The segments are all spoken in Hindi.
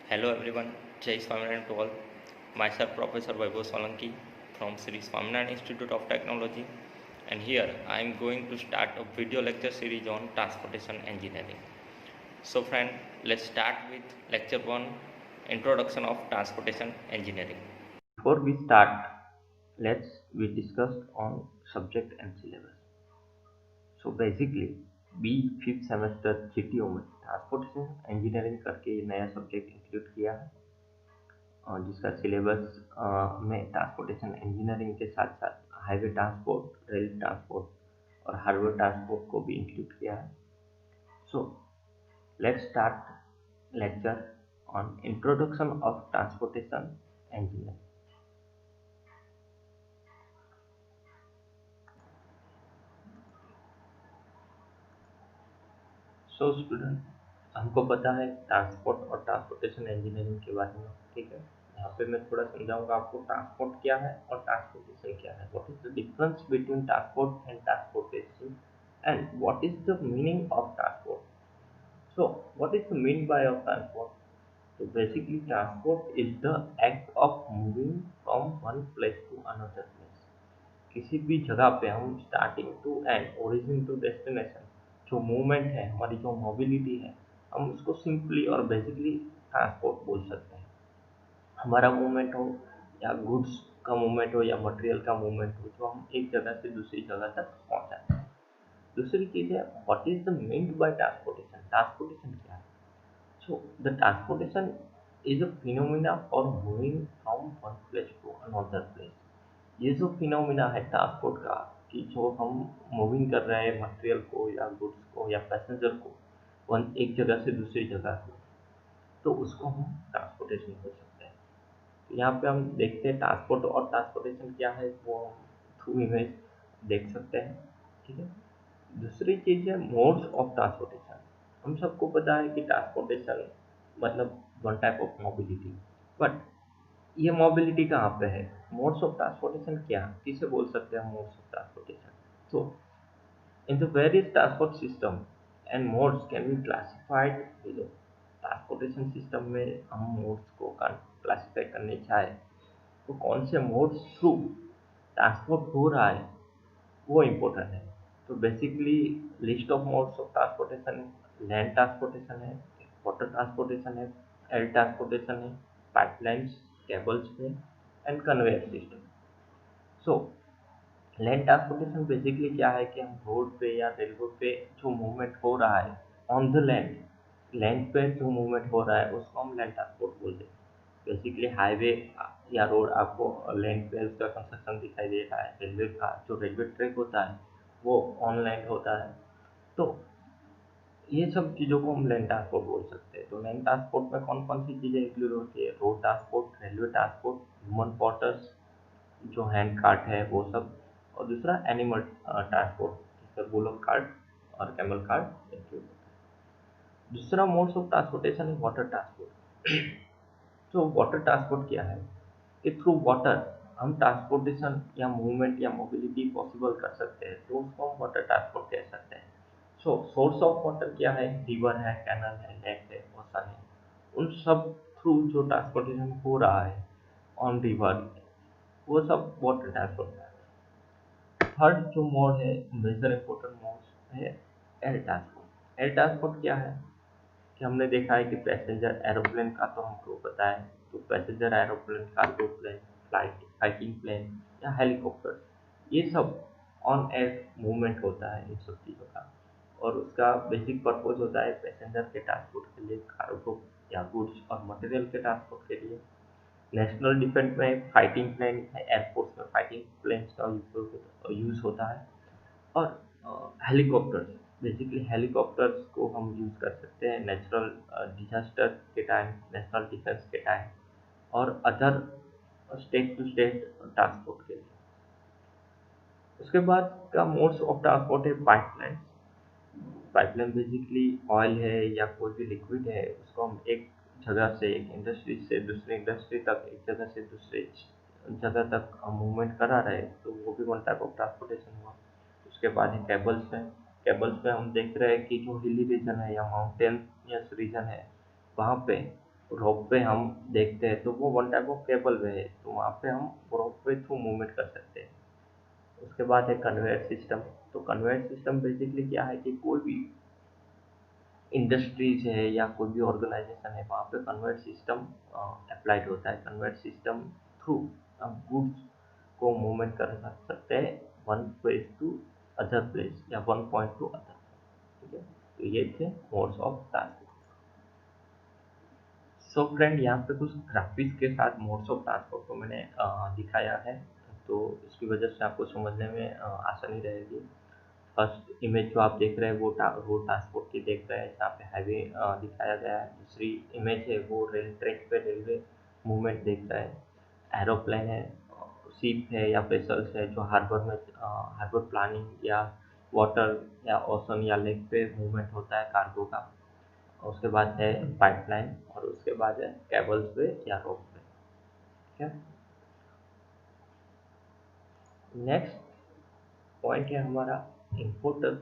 Hello everyone, Jai Swaminarayan to all. Myself Professor Vaibhav Solanki from Sri Swaminarayan Institute of Technology, and here I am going to start a video lecture series on transportation engineering. So friend, let's start with lecture 1, Introduction of Transportation Engineering. Before we start, we discuss on subject and syllabus. So basically B fifth semester GTO में ट्रांसपोर्टेशन इंजीनियरिंग करके नया सब्जेक्ट इंक्लूड किया है, जिसका सिलेबस में ट्रांसपोर्टेशन इंजीनियरिंग के साथ साथ हाईवे ट्रांसपोर्ट, रेल ट्रांसपोर्ट और हार्बर ट्रांसपोर्ट को भी इंक्लूड किया है. So let's start lecture on introduction of transportation engineering. So student, हमको पता है ट्रांसपोर्ट और ट्रांसपोर्टेशन इंजीनियरिंग के बारे में, ठीक है. यहाँ पे मैं थोड़ा समझाऊंगा आपको ट्रांसपोर्ट क्या है और ट्रांसपोर्टेशन क्या है, what is the difference between transport and transportation and what is the meaning of transport. So what is the mean by of transport? तो basically transport is the act of moving from one place to another place. किसी भी जगह पे हम starting to end, origin to destination, जो मूवमेंट है, हमारी जो मोबिलिटी है, हम उसको सिंपली और बेसिकली ट्रांसपोर्ट बोल सकते हैं. हमारा मूवमेंट हो या गुड्स का मूवमेंट हो या मटेरियल का मूवमेंट हो, जो हम एक जगह से दूसरी जगह तक पहुंचाते हैं. दूसरी चीज है what is the meant by transportation. Transportation क्या है? So the transportation is a phenomena for moving from one place to another place. ये जो फिनोमिना है ट्रांसपोर्ट का, कि जो हम मूविंग कर रहे हैं मटेरियल को या गुड्स को या पैसेंजर को वन एक जगह से दूसरी जगह पे, तो उसको हम ट्रांसपोर्टेशन बोल सकते हैं. तो यहाँ पे हम देखते हैं ट्रांसपोर्ट और ट्रांसपोर्टेशन क्या है, वो हम थ्रू इमेज देख सकते हैं, ठीक है. दूसरी चीज है मोड्स ऑफ ट्रांसपोर्टेशन. हम सबको पता है कि ट्रांसपोर्टेशन मतलब one type of mobility, but ये मोबिलिटी कहाँ पे है? मोड्स ऑफ ट्रांसपोर्टेशन क्या है, किसे बोल सकते हैं मोड्स ऑफ ट्रांसपोर्टेशन? तो in the various transport system and modes can be classified below. Transportation system में हम मोड्स को क्लासिफाई करने चाहे तो कौन से मोड्स थ्रू ट्रांसपोर्ट हो रहा है वो इम्पोर्टेंट है. तो basically list of modes of transportation, land transportation है, वाटर ट्रांसपोर्टेशन है, एयर ट्रांसपोर्टेशन है, पाइपलाइंस, केबल्स पे and conveyor system. So land transportation basically क्या है कि हम रोड पे या रेलवे पे जो मूवमेंट हो रहा है ऑन द लैंड, लैंड पे जो मूवमेंट हो रहा है उसको हम लैंड ट्रांसपोर्ट बोलते हैं. बेसिकली हाईवे या रोड आपको लैंड पे उसका कंस्ट्रक्शन दिखाई दे रहा है, रेलवे का जो रेलवे ट्रैक होता है वो ऑन लैंड होता है. तो ये सब चीज़ों को हम लैंड ट्रांसपोर्ट बोल सकते हैं. तो लैंड ट्रांसपोर्ट में कौन कौन सी चीज़ें इंक्लूड होती है? Road transport, railway transport, human porters, जो हैंड कार्ट है वो सब, और दूसरा एनिमल ट्रांसपोर्ट, जिसमें बुलक कार्ट और कैमल कार्ट इंक्लूड होता है. दूसरा मोड्स ऑफ ट्रांसपोर्टेशन है वाटर ट्रांसपोर्ट. तो वाटर ट्रांसपोर्ट क्या है कि थ्रू वाटर हम ट्रांसपोर्टेशन या मूवमेंट या मोबिलिटी पॉसिबल कर सकते हैं, तो उसको हम वाटर ट्रांसपोर्ट कह सकते हैं. सो सोर्स ऑफ वाटर क्या है? रिवर है, कैनल है, लेक है, ओशन है. उन सब थ्रू जो ट्रांसपोर्टेशन हो रहा है ऑन रिवर, वो सब वाटर ट्रांसपोर्ट है. थर्ड जो मोड है, मेजर इम्पोर्टेंट मोड है एयर ट्रांसपोर्ट. एयर ट्रांसपोर्ट क्या है कि हमने देखा है कि पैसेंजर एरोप्लेन का तो हमको पता है, तो passenger aeroplane, cargo plane, flight fighting plane या हेलीकॉप्टर, ये सब ऑन एयर मूवमेंट होता है इन सब चीज़ों का. और उसका बेसिक पर्पज होता है पैसेंजर के ट्रांसपोर्ट के लिए, कार्गो या गुड्स और मटेरियल के ट्रांसपोर्ट के लिए. नेशनल डिफेंस में फाइटिंग प्लेन है, एयरफोर्स में फाइटिंग प्लेन्स का यूज़ होता है. और हेलीकॉप्टर्स, बेसिकली हेलीकॉप्टर्स को हम यूज़ कर सकते हैं नेचुरल डिजास्टर के टाइम, नेशनल डिफेंस के टाइम और other state to state transport के लिए. उसके बाद का मोड्स ऑफ ट्रांसपोर्ट है पाइपलाइन. पाइपलाइन बेसिकली ऑयल है या कोई भी लिक्विड है, उसको हम एक जगह से, एक इंडस्ट्री से दूसरी इंडस्ट्री तक, एक जगह से दूसरे जगह तक मूवमेंट करा रहे, तो वो भी वन टाइप ऑफ ट्रांसपोर्टेशन हुआ. उसके बाद है केबल्स में. केबल्स में हम देख रहे हैं कि जो हिली रीजन है या माउंटेनियस रीजन है, वहाँ पे रोप वे हम देखते हैं तो वो वन टाइप ऑफ केबल वे है, तो वहाँ पे हम रोप वे थ्रू मूवमेंट कर सकते हैं। उसके बाद है कन्वेयर सिस्टम। तो कन्वेयर सिस्टम बेसिकली क्या है कि कोई भी इंडस्ट्रीज है या कोई भी ऑर्गेनाइजेशन है, वहाँ पे कन्वेयर सिस्टम अप्लाइड होता है। कन्वेयर सिस्टम थ्रू हम गुड्स को मूवमेंट कर सकते हैं one place to other place या वन पॉइंट टू अदर। ठीक है, तो ये थे modes of transport. So friend, यहाँ पे कुछ ग्राफिक्स के साथ मोड्स ऑफ ट्रांसपोर्ट को मैंने दिखाया है, तो इसकी वजह से आपको समझने में आसानी रहेगी। फर्स्ट इमेज जो आप देख रहे हैं वो रोड ट्रांसपोर्ट की देख रहे हैं, जहाँ पे हाईवे दिखाया गया है। दूसरी इमेज है वो रेल ट्रैक पे रेलवे मूवमेंट देख रहा है। एरोप्लेन है, शिप है या वेसल्स है जो हार्बर में हार्बर प्लानिंग या वाटर या ओशन या लेक पे मूवमेंट होता है कार्गो का। और उसके बाद है पाइपलाइन, और उसके बाद है केबल्स पे या रोप पे। ठीक है, नेक्स्ट पॉइंट है हमारा इम्पोर्टेंस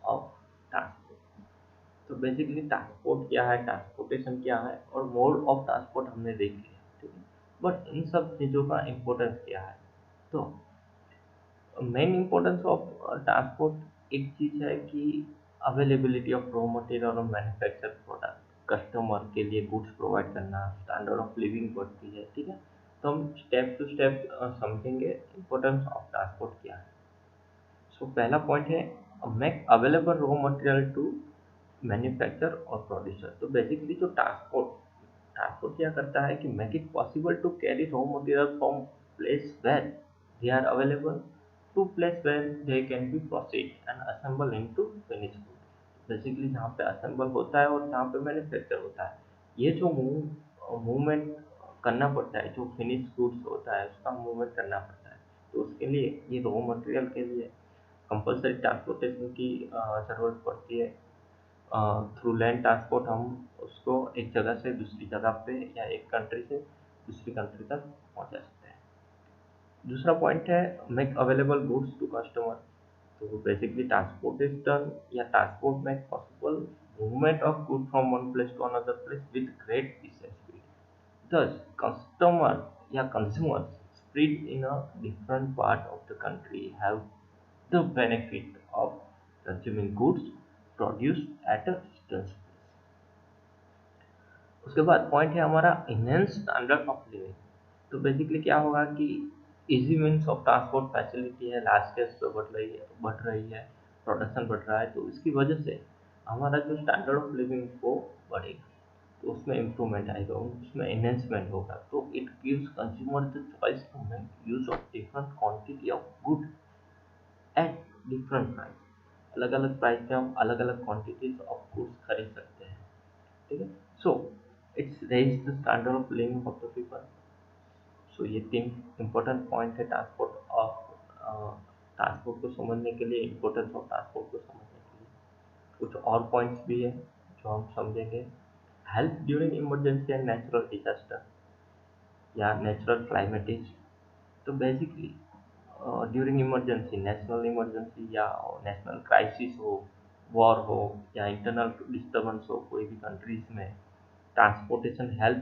ऑफ ट्रांसपोर्ट। तो बेसिकली ट्रांसपोर्ट क्या है, ट्रांसपोर्टेशन क्या है, और मोड ऑफ ट्रांसपोर्ट हमने देख लिया। ठीक है, बट इन सब चीज़ों का इम्पोर्टेंस क्या है। तो मेन इम्पोर्टेंस ऑफ ट्रांसपोर्ट एक चीज़ है कि अवेलेबिलिटी ऑफ रॉ मटेरियल और मैन्युफैक्चर प्रोडक्ट, कस्टमर के लिए गुड्स प्रोवाइड करना, स्टैंडर्ड ऑफ लिविंग बढ़ती है। ठीक है, तो हम स्टेप टू स्टेप समझेंगे इम्पोर्टेंस ऑफ ट्रांसपोर्ट क्या है। सो पहला पॉइंट है make available raw material to manufacture और प्रोड्यूसर। तो बेसिकली जो ट्रांसपोर्ट ट्रांसपोर्ट क्या करता है कि make it possible to carry raw material from place where they are available to place where they can be proceed and assemble into finish good. Basically जहाँ पे असेंबल होता है और जहाँ पे मैन्युफैक्चर होता है, ये जो मूवमेंट करना पड़ता है, जो फिनिश गुड्स होता है उसका मूवमेंट करना पड़ता है। तो उसके लिए ये रॉ मटेरियल के लिए कंपलसरी ट्रांसपोर्टेशन की ज़रूरत पड़ती है। थ्रू लैंड ट्रांसपोर्ट हम उसको एक जगह से दूसरी जगह पे या एक कंट्री से दूसरी कंट्री तक पहुंचा सकते हैं। दूसरा पॉइंट है make available goods to customer. तो बेसिकली ट्रांसपोर्टेशन या transport make possible movement of good from one place to another place with great speed. Thus, customers या consumers spread in a different part of the country have the benefit of consuming goods produced at a distance। उसके बाद पॉइंट है हमारा इनहेंस स्टैंडर्ड ऑफ लिविंग। तो बेसिकली क्या होगा कि easy means of transport facility है, लार्ज स्केल पे बढ़ रही है, प्रोडक्शन बढ़ रहा है, तो इसकी वजह से हमारा जो स्टैंडर्ड ऑफ लिविंग वो बढ़ेगा, तो उसमें इम्प्रूवमेंट आएगा, उसमें एनहेंसमेंट होगा। तो it gives consumer the choice to make use of different quantity of good at different price. अलग अलग प्राइस पे हम अलग अलग क्वांटिटीज ऑफ गुड्स खरीद सकते हैं। ठीक है, so it's raise the standard of living of the people. So ये तीन इम्पोर्टेंट पॉइंट है ट्रांसपोर्ट को समझने के लिए, इम्पोर्टेंस ऑफ ट्रांसपोर्ट को समझने के लिए। कुछ और पॉइंट्स भी है जो हम समझेंगे। Help during emergency and natural disaster या नेचुरल क्लाइमेटिज। तो basically during emergency, national emergency या नेशनल क्राइसिस हो, वॉर हो या इंटरनल डिस्टर्बेंस हो कोई भी कंट्रीज में, ट्रांसपोर्टेशन हेल्प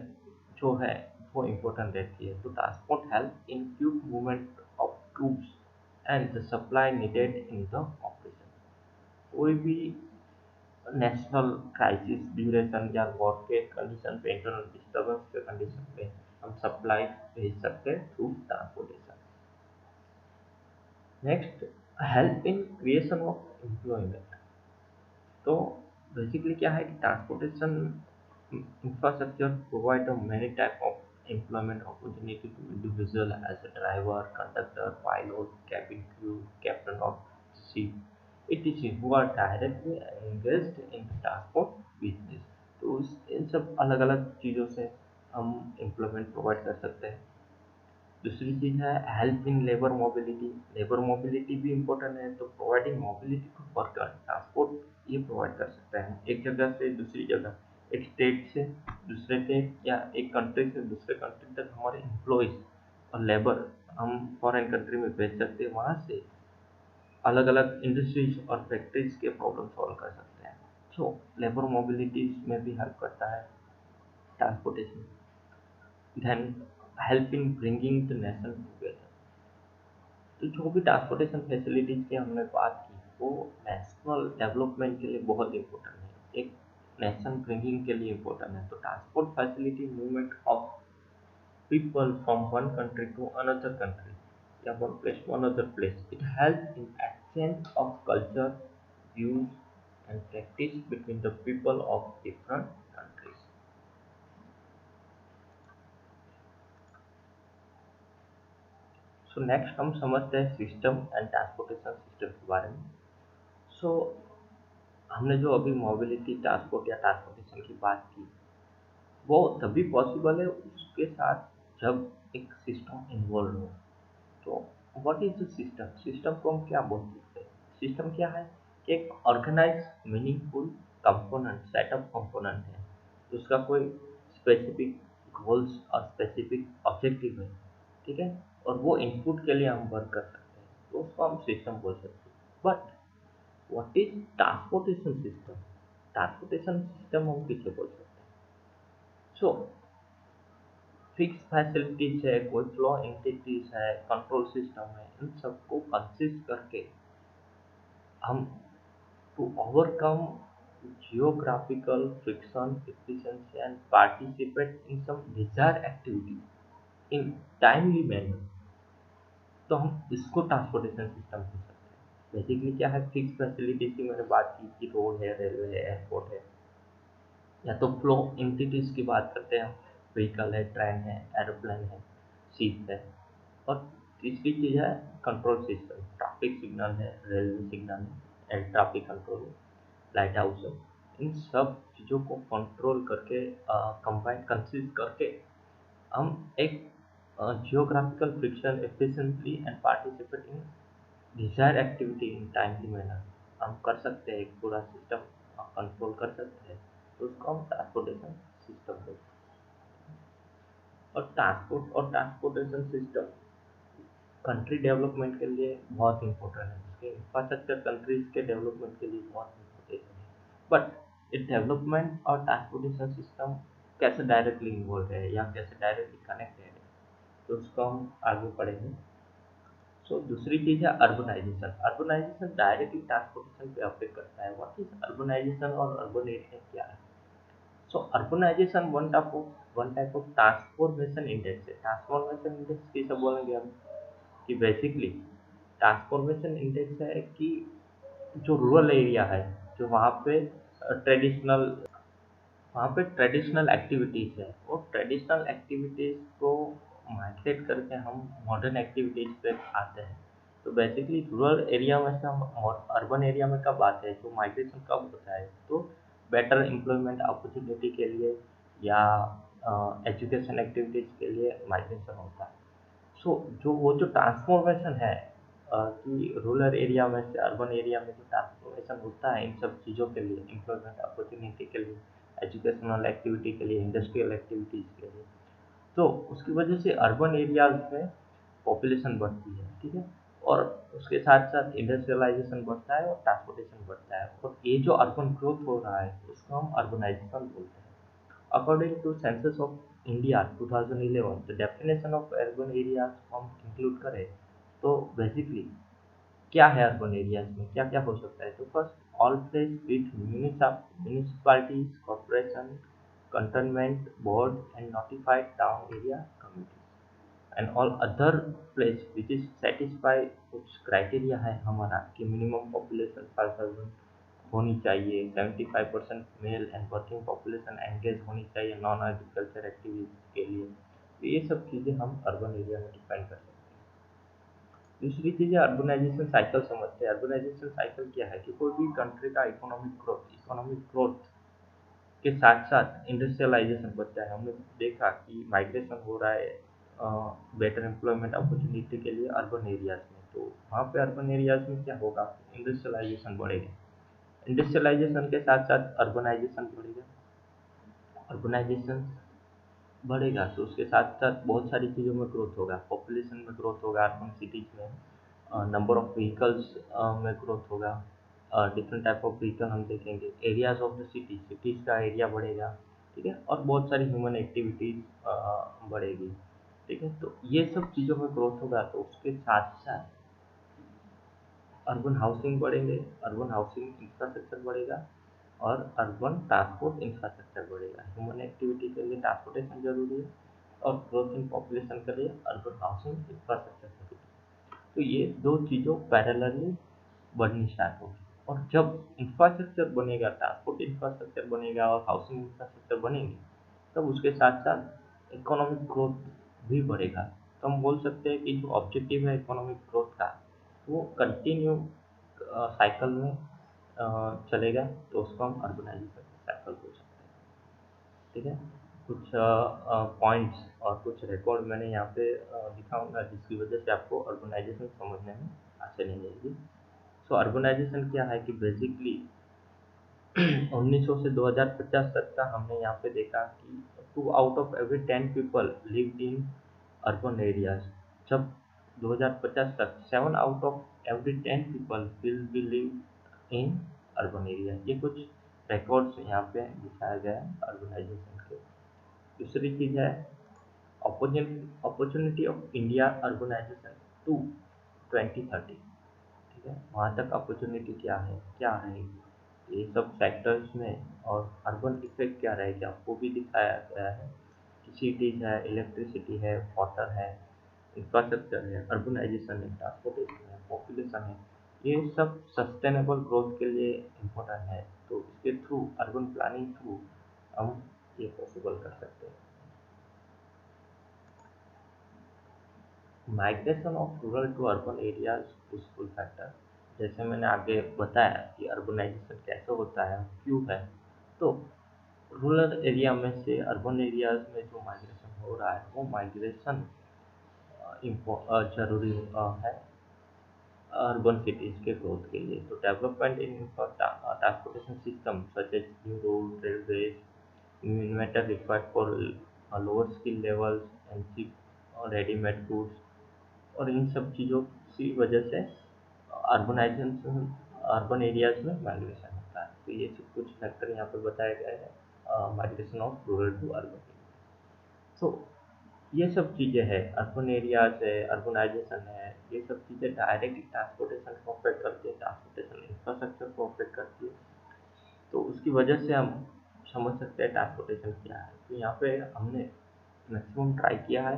जो है वो इम्पोर्टेंट रहती है। तो transport help in quick movement of troops and the supply needed in the operation. कोई भी नेशनल क्राइसिस ड्यूरेशन या वॉर के कंडीशन पे, इंटरनल डिस्टर्बेंस के कंडीशन पे हम सप्लाई भेज सकते हैं through transportation. Next, help in creation of employment. तो बेसिकली क्या है कि transportation infrastructure provide a many type of employment opportunity to individual as a driver, conductor, pilot, cabin crew, captain of ship, etc. who are directly engaged in transport business। तो इन सब अलग अलग चीज़ों से हम एम्प्लॉयमेंट प्रोवाइड कर सकते हैं। दूसरी चीज़ है help in labour mobility. Labour mobility भी इम्पोर्टेंट है, तो providing mobility to worker, transport ये प्रोवाइड कर सकते हैं एक जगह से दूसरी जगह, एक स्टेट से दूसरे स्टेट या एक कंट्री से दूसरे कंट्री तक हमारे एम्प्लॉयज और लेबर हम फॉरेन कंट्री में भेज सकते हैं। वहाँ से अलग अलग इंडस्ट्रीज और फैक्ट्रीज के प्रॉब्लम सॉल्व कर सकते हैं। सो लेबर मोबिलिटीज में भी हेल्प करता है। transportation, then help in bringing the nation together. तो जो भी ट्रांसपोर्टेशन फैसिलिटीज की हमने बात की वो नेशनल डेवलपमेंट के लिए बहुत इंपॉर्टेंट है, एक नेशन ब्रिंगिंग के लिए इंपॉर्टेंट है। तो transport facility movement of people from one country to another country, yeah, one place to another place. It helps in exchange of culture, views, and practice between the people of different countries. So next हम समझते हैं सिस्टम एंड ट्रांसपोर्टेशन सिस्टम के बारे में। सो हमने जो अभी मोबिलिटी ट्रांसपोर्ट या ट्रांसपोर्टेशन की बात की वो तभी पॉसिबल है उसके साथ जब एक सिस्टम इन्वॉल्व हो। तो what is the system? System को हम क्या बोल सकते हैं? सिस्टम क्या है कि एक organise meaningful component set of component है, उसका कोई स्पेसिफिक गोल्स और स्पेसिफिक ऑब्जेक्टिव है, ठीक है, और वो इनपुट के लिए हम वर्क कर सकते हैं, तो उसको हम सिस्टम बोल सकते हैं। But what is transportation system? Transportation system हम किसे बोल सकते हैं? सो फिक्स फैसिलिटीज है, कोई फ्लो एंटिटीज है, कंट्रोल सिस्टम है, इन सबको कंसिस्ट करके हम to overcome geographical friction, efficiency and participate in some desired activity in timely manner, तो हम इसको ट्रांसपोर्टेशन सिस्टम बोल सकते हैं। बेसिकली क्या है, फिक्स फैसिलिटीज की मैंने बात की कि रोड है, रेलवे है, एयरपोर्ट है, या तो फ्लो एंटिटीज की बात करते हैं, व्हीकल है, ट्रेन है, एरोप्लेन है, शिप है, और तीसरी चीज है कंट्रोल सिस्टम, ट्रैफिक सिग्नल है, रेलवे सिग्नल है, एयर ट्रैफिक कंट्रोल है, लाइट हाउस है। इन सब चीज़ों को कंट्रोल करके कंबाइन कंसिस्ट करके हम एक geographical friction efficiently and participate in desire activity in timely manner हम कर सकते हैं, एक पूरा सिस्टम कंट्रोल कर सकते हैं, तो उसको हम ट्रांसपोर्टेशन सिस्टम बोलते हैं। और ट्रांसपोर्ट और ट्रांसपोर्टेशन सिस्टम कंट्री डेवलपमेंट के लिए बहुत इंपॉर्टेंट है, इसके इंफ्रास्ट्रक्चर कंट्रीज के डेवलपमेंट के लिए बहुत इंपॉर्टेंट है। बट इस डेवलपमेंट और ट्रांसपोर्टेशन सिस्टम कैसे डायरेक्टली इन्वॉल्व है या कैसे डायरेक्टली कनेक्टेड है, तो उसको हम आगे पढ़ेंगे। सो दूसरी चीज है अर्बनाइजेशन। अर्बनाइजेशन डायरेक्टली ट्रांसपोर्टेशन पे अफेक्ट करता है। व्हाट इज अर्बनाइजेशन और अर्बन एरिया क्या है? So urbanisation one type of transformation index है। ट्रांसफॉर्मेशन इंडेक्स किसे बोलेंगे हम? कि बेसिकली ट्रांसफॉर्मेशन इंडेक्स है कि जो रूरल एरिया है, जो ट्रेडिशनल वहाँ पे ट्रेडिशनल एक्टिविटीज़ है, वो ट्रेडिशनल एक्टिविटीज़ को माइग्रेट करके हम मॉडर्न एक्टिविटीज़ पे आते हैं। तो बेसिकली रूरल एरिया में से हम अर्बन एरिया में कब आते हैं, तो माइग्रेशन कब होता है, तो बेटर एम्प्लॉयमेंट अपॉर्चुनिटी के लिए या एजुकेशन एक्टिविटीज़ के लिए माइग्रेशन होता है। सो जो ट्रांसफॉर्मेशन है कि रूरल एरिया में से अर्बन एरिया में जो ट्रांसफॉर्मेशन होता है इन सब चीज़ों के लिए, एम्प्लॉयमेंट अपॉर्चुनिटी के लिए, एजुकेशनल एक्टिविटी के लिए, इंडस्ट्रियल एक्टिविटीज़ के लिए, तो उसकी वजह से अर्बन एरियाज में पॉपुलेशन बढ़ती है, ठीक है, और उसके साथ साथ इंडस्ट्रियलाइजेशन बढ़ता है और ट्रांसपोर्टेशन बढ़ता है, और ये जो अर्बन ग्रोथ हो रहा है उसको हम अर्बनाइजेशन बोलते हैं। According to Census of India 2011, the definition of urban areas हम इंक्लूड करें तो बेसिकली क्या है अर्बन एरियाज में, क्या क्या हो सकता है? तो first, all place with municipalities, corporation, cantonment board and notified town area communities and all other place which is satisfy कुछ क्राइटेरिया है हमारा कि मिनिमम पॉपुलेशन 5000 होनी चाहिए, 75% male and working population engage होनी चाहिए नॉन एग्रीकल्चर एक्टिविटीज के लिए। तो ये सब चीज़ें हम अर्बन एरिया में डिफाइन कर सकते हैं। दूसरी चीज़ है अर्बनाइजेशन साइकिल समझते हैं। अर्बनाइजेशन साइकिल क्या है कि कोई भी कंट्री का इकोनॉमिक ग्रोथ के साथ साथ इंडस्ट्रियलाइजेशन बढ़ता है। हमने देखा कि माइग्रेशन हो रहा है बेटर एम्प्लॉयमेंट अपॉर्चुनिटी के लिए अर्बन एरियाज में, तो वहाँ पे अर्बन एरियाज में क्या होगा, इंडस्ट्रियलाइजेशन बढ़ेगा, इंडस्ट्रियलाइजेशन के साथ साथ अर्बनाइजेशन बढ़ेगा, अर्बनाइजेशन बढ़ेगा तो उसके साथ साथ बहुत सारी चीज़ों में ग्रोथ होगा, पॉपुलेशन में ग्रोथ होगा, अर्बन सिटीज़ में नंबर ऑफ व्हीकल्स में ग्रोथ होगा, डिफरेंट टाइप ऑफ व्हीकल हम देखेंगे, एरियाज ऑफ द सिटीज़ का एरिया बढ़ेगा, ठीक है, और बहुत सारी ह्यूमन एक्टिविटीज बढ़ेगी। ठीक है, तो ये सब चीज़ों में ग्रोथ होगा, तो उसके साथ साथ अर्बन हाउसिंग बढ़ेंगे, अर्बन हाउसिंग इंफ्रास्ट्रक्चर बढ़ेगा, और अर्बन ट्रांसपोर्ट इंफ्रास्ट्रक्चर बढ़ेगा। ह्यूमन एक्टिविटी के लिए ट्रांसपोर्टेशन जरूरी है, और ग्रोथ इन पॉपुलेशन के लिए अर्बन हाउसिंग इंफ्रास्ट्रक्चर जरूरी है। तो ये दो चीज़ों पैरेलली बढ़नी स्टार्ट होगी, और जब इंफ्रास्ट्रक्चर बनेगा, ट्रांसपोर्ट इंफ्रास्ट्रक्चर बनेगा और हाउसिंग इंफ्रास्ट्रक्चर बनेगी, तब उसके साथ साथ इकोनॉमिक ग्रोथ भी बढ़ेगा। तो हम बोल सकते हैं कि जो ऑब्जेक्टिव है इकोनॉमिक ग्रोथ का, वो कंटिन्यू साइकिल में चलेगा, तो उसको हम अर्बनाइजेशन साइकिल बोल सकते हैं। ठीक है, कुछ पॉइंट्स और कुछ रिकॉर्ड मैंने यहाँ पे दिखाऊंगा, जिसकी वजह से आपको अर्बनाइजेशन समझने में आसानी मिलेगी। सो अर्बनाइजेशन क्या है कि बेसिकली 1900 से 2050 तक का हमने यहाँ पे देखा कि 2 out of every 10 people lived in urban areas. जब 2050 तक 7 out of every 10 people will be live in urban area. ये कुछ रिकॉर्ड्स यहाँ पे दिखाया गया है अर्बनाइजेशन के। दूसरी चीज़ है opportunity of India urbanisation to 2030। ठीक है, वहाँ तक अपॉर्चुनिटी क्या है ये सब सेक्टर्स में, और अर्बन इफेक्ट क्या रहेगा वो भी दिखाया गया है कि सिटीज है, इलेक्ट्रिसिटी है, वाटर है, इंफ्रास्ट्रक्चर है, अर्बनाइजेशन है, ट्रांसपोर्टेशन है, पॉपुलेशन है, ये सब सस्टेनेबल ग्रोथ के लिए इम्पोर्टेंट है। तो इसके थ्रू, अर्बन प्लानिंग थ्रू, हम ये पॉसिबल कर सकते हैं। Migration of rural to urban areas useful factor. जैसे मैंने आगे बताया कि अर्बनाइजेशन कैसे होता है, क्यों है, तो रूरल एरिया में से अर्बन एरियाज में जो माइग्रेशन हो रहा है, वो माइग्रेशन जरूरी है अर्बन सिटीज के ग्रोथ के लिए। तो development in transportation system such as new road, railways, new inventor required for lower skill levels and cheap readymade goods, और इन सब चीज़ों की वजह से अर्बनाइजेशन, अर्बन एरियाज में माइग्रेशन होता है। तो ये सब कुछ फैक्टर यहाँ पे बताए गए हैं migration of rural to urban. तो ये सब चीज़ें हैं, अर्बन एरियाज है, अर्बनाइजेशन है, ये सब चीज़ें डायरेक्टली ट्रांसपोर्टेशन को अफेक्ट करती है, ट्रांसपोर्टेशन इंफ्रास्ट्रक्चर को अफेक्ट करती है। तो उसकी वजह से हम समझ सकते हैं ट्रांसपोर्टेशन क्या है। तो यहाँ पे हमने मैक्सिमम ट्राई किया है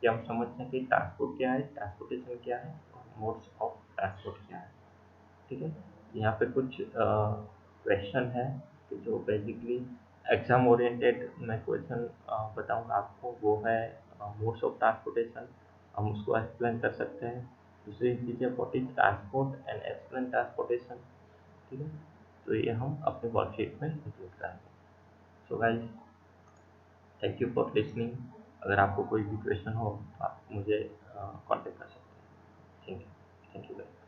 कि हम समझ सकें कि ट्रांसपोर्ट क्या है, ट्रांसपोर्टेशन क्या है, और मोड्स ऑफ ट्रांसपोर्ट क्या है। ठीक है, यहाँ पे कुछ क्वेश्चन है कि जो बेसिकली एग्जाम ओरिएंटेड मैं क्वेश्चन बताऊंगा आपको। वो है मोड्स ऑफ ट्रांसपोर्टेशन, हम उसको एक्सप्लेन कर सकते हैं। दूसरी चीज़ है what is transport and explain transportation. ठीक है, तो ये हम अपने वर्कशीट में इंक्लूड करेंगे। So guys, thank you for listening. अगर आपको कोई भी क्वेश्चन हो तो आप मुझे कांटेक्ट कर सकते हैं। Thank you, thank you guys.